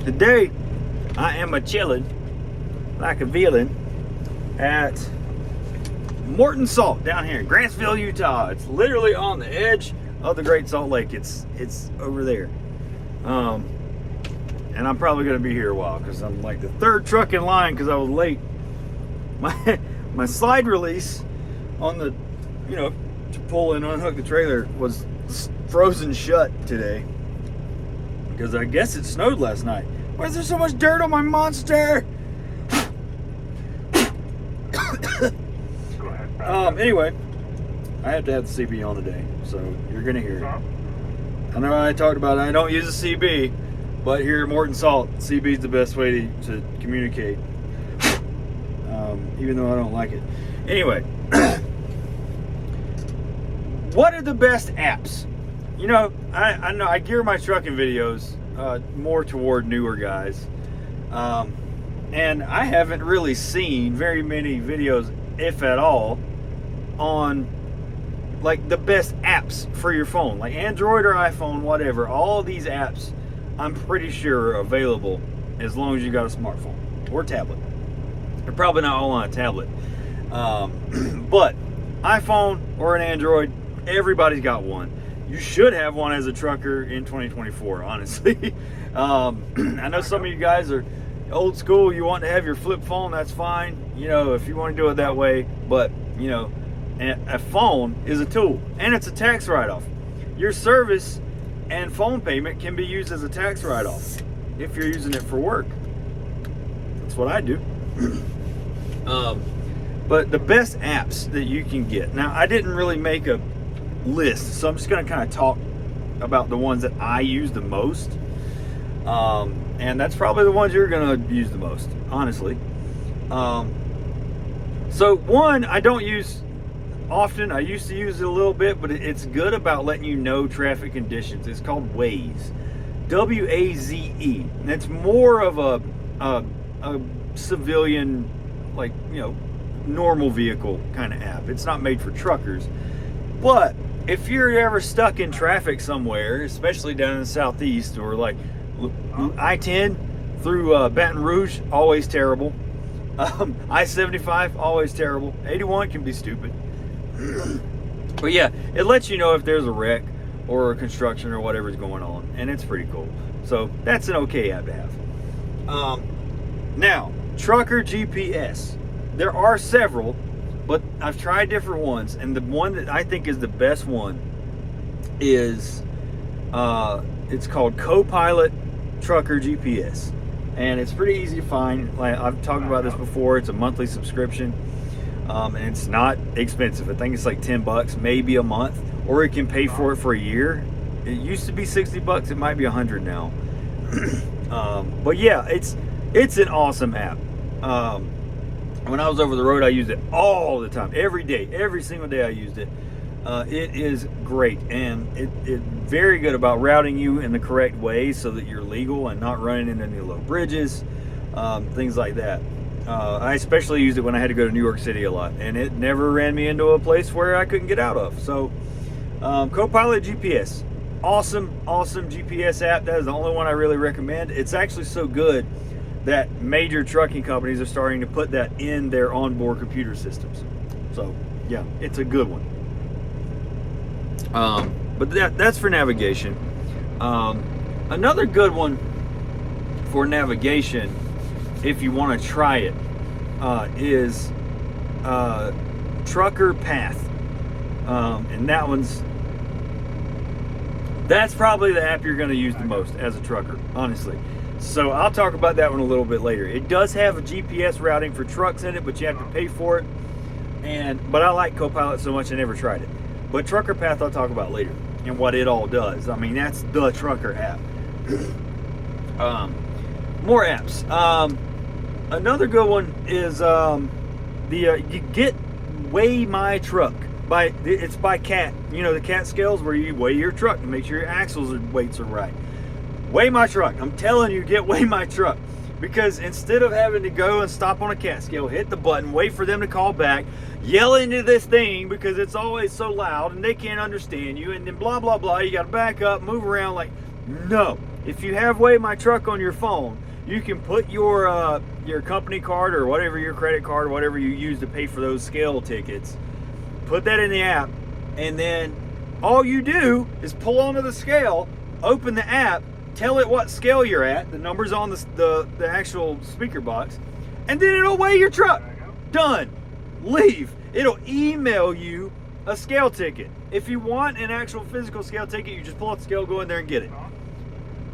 Today, I am a-chilling like a villain at Morton Salt down here in Grantsville, Utah. It's literally on the edge of the Great Salt Lake. It's over there. And I'm probably going to be here a while because I'm like the third truck in line because I was late. My slide release on the, to pull and unhook the trailer was frozen shut today because I guess it snowed last night. Why is there so much dirt on my monster? Anyway, I have to have the CB on today, so you're gonna hear it. I know I talked about it. I don't use a CB, but here at Morton Salt, CB is the best way to communicate, even though I don't like it. Anyway, what are the best apps? I know I gear my trucking videos more toward newer guys, and I haven't really seen very many videos, if at all, on like the best apps for your phone, like Android or iPhone, whatever. All these apps I'm pretty sure are available as long as you got a smartphone or tablet. They're probably not all on a tablet, but iPhone or an Android, everybody's got one. You should have one as a trucker in 2024, honestly. I know some of you guys are old school. You want to have your flip phone, that's fine, if you want to do it that way, but a phone is a tool and it's a tax write-off. Your service and phone payment can be used as a tax write-off if you're using it for work. That's what I do. But the best apps that you can get. Now, I didn't really make a list, so I'm just going to kind of talk about the ones that I use the most. And that's probably the ones you're going to use the most, honestly. So one, I don't use often. I used to use it a little bit, but it's good about letting you know traffic conditions. It's called Waze, W-A-Z-E, and it's more of a civilian, like normal vehicle kind of app. It's not made for truckers, but if you're ever stuck in traffic somewhere, especially down in the southeast, or like I-10 through Baton Rouge, always terrible. I-75, always terrible. 81 can be stupid. But yeah, it lets you know if there's a wreck or a construction or whatever's going on, and it's pretty cool. So that's an okay app to have. Now, Trucker GPS. There are several, but I've tried different ones, and the one that I think is the best one is it's called Copilot Trucker GPS, and it's pretty easy to find. Like I've talked about this before, it's a monthly subscription, and it's not expensive. I think it's like $10, maybe a month, or you can pay for it for a year. It used to be $60, it might be $100 now. But yeah, it's an awesome app. When I was over the road, I used it all the time, every day, every single day I used it. It is great, and it's very good about routing you in the correct way so that you're legal and not running into any low bridges, things like that. I especially used it when I had to go to New York City a lot, and it never ran me into a place where I couldn't get out of. So Copilot GPS, awesome GPS app. That is the only one I really recommend. It's actually so good that major trucking companies are starting to put that in their onboard computer systems. So yeah, it's a good one. But that's for navigation. Another good one for navigation, if you want to try it, is Trucker Path. And that's probably the app you're going to use the most as a trucker, honestly. So I'll talk about that one a little bit later. It does have a GPS routing for trucks in it, but you have to pay for it. But I like Copilot so much I never tried it. But Trucker Path I'll talk about later and what it all does. I mean, that's the trucker app. More apps. Another good one is you get Weigh My Truck. It's by CAT. The CAT scales where you weigh your truck to make sure your axles and weights are right. Weigh My Truck. I'm telling you, get Weigh My Truck. Because instead of having to go and stop on a CAT scale, hit the button, wait for them to call back, yell into this thing because it's always so loud and they can't understand you, and then blah, blah, blah, you got to back up, move around. Like, no. If you have Weigh My Truck on your phone, you can put your company card or whatever, your credit card, whatever you use to pay for those scale tickets, put that in the app, and then all you do is pull onto the scale, open the app, tell it what scale you're at, the numbers on the actual speaker box, and then it'll weigh your truck. Done. Leave. It'll email you a scale ticket. If you want an actual physical scale ticket, you just pull out the scale, go in there and get it.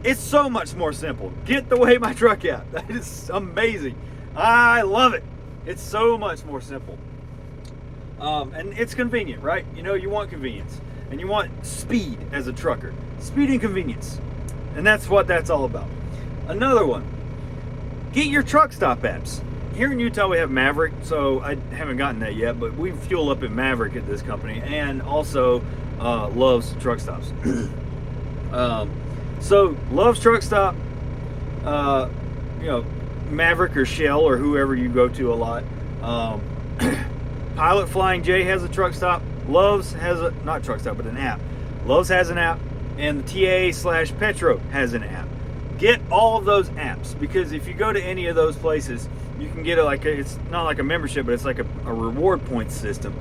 It's so much more simple. Get the Weigh My Truck app. That is amazing. I love it. It's so much more simple. And it's convenient, right? You know, you want convenience. And you want speed as a trucker. Speed and convenience. And that's what that's all about. Another one. Get your truck stop apps. Here in Utah we have Maverick, so I haven't gotten that yet, but we fuel up in Maverick at this company, and also Love's Truck Stops. So Love's Truck Stop, you know, Maverick or Shell or whoever you go to a lot. Pilot Flying J has a truck stop. Love's has a, not truck stop, but an app. Love's has an app, and the TA/Petro has an app. Get all of those apps, because if you go to any of those places, you can get it's not like a membership, but it's like a reward points system.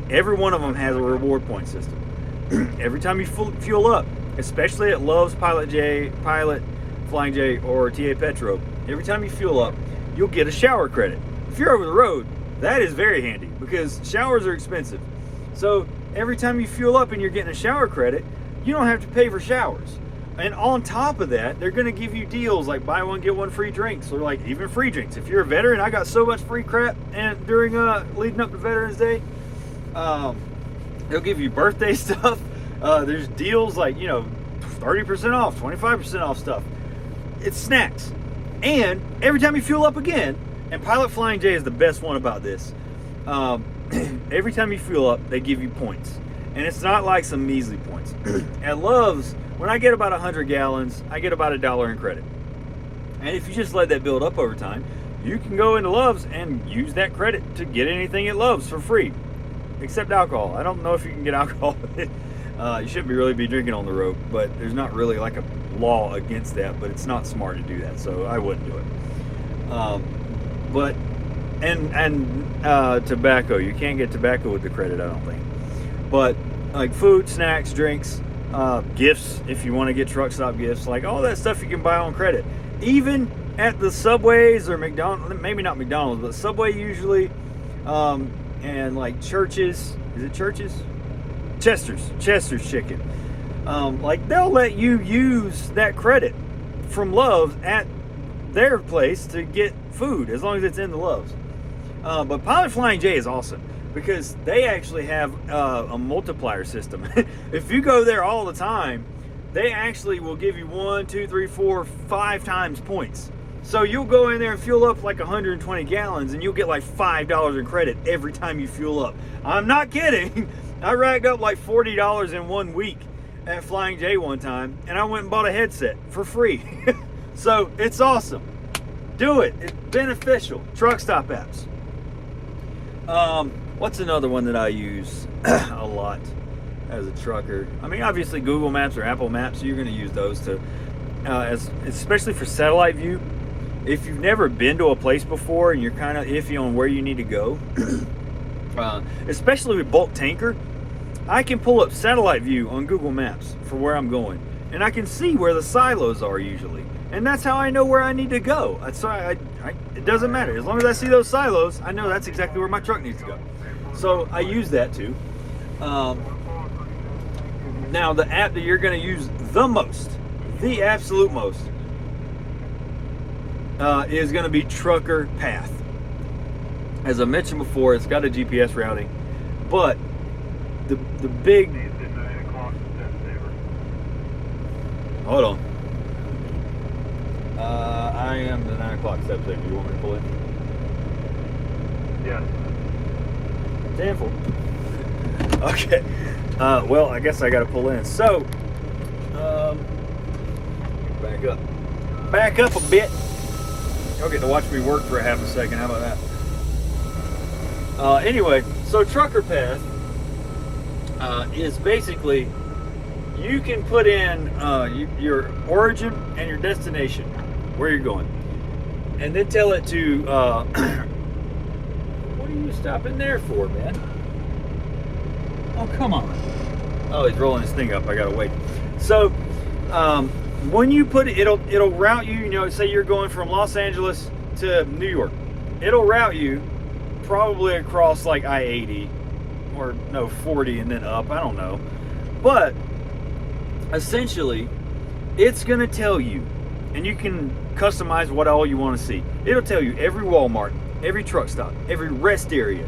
Every one of them has a reward point system. Every time you fuel up, especially at Love's, Pilot Flying J, or TA Petro, every time you fuel up, you'll get a shower credit. If you're over the road, that is very handy because showers are expensive. So every time you fuel up and you're getting a shower credit, you don't have to pay for showers. And on top of that, they're going to give you deals like buy one, get one free drinks, or like even free drinks. If you're a veteran, I got so much free crap and during leading up to Veterans Day. They'll give you birthday stuff. There's deals like, 30% off, 25% off stuff. It's snacks. And every time you fuel up again, and Pilot Flying J is the best one about this, every time you fuel up, they give you points. And it's not like some measly points. At Love's, when I get about 100 gallons, I get about $1 in credit. And if you just let that build up over time, you can go into Love's and use that credit to get anything at Love's for free, except alcohol. I don't know if you can get alcohol with it. You shouldn't really be drinking on the road, but there's not really like a law against that, but it's not smart to do that, so I wouldn't do it. Tobacco, you can't get tobacco with the credit, I don't think. But like food, snacks, drinks, gifts, if you want to get truck stop gifts, like all that stuff you can buy on credit. Even at the Subways or McDonald's, maybe not McDonald's, but Subway usually, and like Churches, is it Churches? Chester's Chicken. Like they'll let you use that credit from Love's at their place to get food as long as it's in the Love's. But Pilot Flying J is awesome because they actually have a multiplier system. If you go there all the time, they actually will give you 1, 2, 3, 4, 5 times points. So you'll go in there and fuel up like 120 gallons and you'll get like $5 in credit every time you fuel up. I'm not kidding. I racked up like $40 in 1 week at Flying J one time, and I went and bought a headset for free. So it's awesome. Do it. It's beneficial. Truck stop apps. What's another one that I use a lot as a trucker? I mean, obviously Google Maps or Apple Maps, you're going to use those to, especially for satellite view. If you've never been to a place before and you're kind of iffy on where you need to go, especially with bulk tanker, I can pull up satellite view on Google Maps for where I'm going, and I can see where the silos are usually, and that's how I know where I need to go. That's why it doesn't matter. As long as I see those silos, I know that's exactly where my truck needs to go. So I use that too. Now the app that you're going to use the most, the absolute most, is going to be Trucker Path. As I mentioned before, it's got a GPS routing, but the big... Hold on. I am the 9 o'clock step saver. You want me to pull in? Yeah. 10-4. Okay. Well, I guess I got to pull in. So, back up a bit. Y'all get to watch me work for a half a second. How about that? Anyway, so Trucker Path is basically you can put in your origin and your destination, where you're going, and then tell it to. What are you stopping there for, man? Oh, come on. Oh, he's rolling his thing up. I gotta wait. So, when you put it, it'll route you. You know, say you're going from Los Angeles to New York. It'll route you probably across like I-80 or no 40 and then up. I don't know, but essentially, it's gonna tell you, and you can customize what all you want to see. It'll tell you every Walmart, every truck stop, every rest area,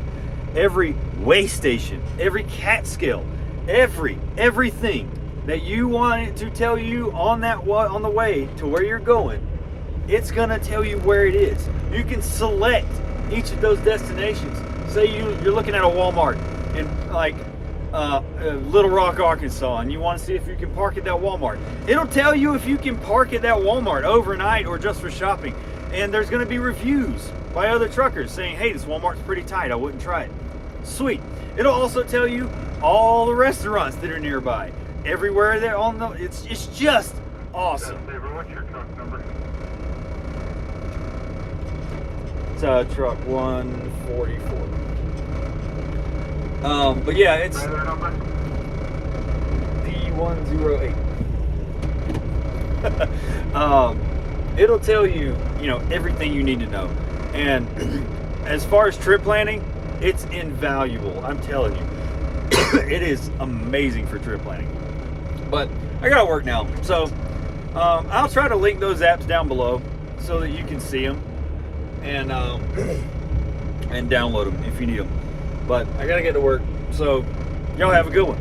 every way station, every Catskill, everything that you want it to tell you on the way to where you're going. It's gonna tell you where it is. You can select each of those destinations. Say you're looking at a Walmart in like Little Rock, Arkansas, and you want to see if you can park at that Walmart. It'll tell you if you can park at that Walmart overnight or just for shopping. And there's going to be reviews by other truckers saying, hey, this Walmart's pretty tight, I wouldn't try it. Sweet. It'll also tell you all the restaurants that are nearby. Everywhere there on the, it's just awesome. What's your truck number? It's truck 144. But yeah, it's P108. It'll tell you, everything you need to know. And as far as trip planning, it's invaluable. I'm telling you, it is amazing for trip planning. But I gotta work now, so I'll try to link those apps down below so that you can see them and download them if you need them. But I gotta get to work, so y'all have a good one.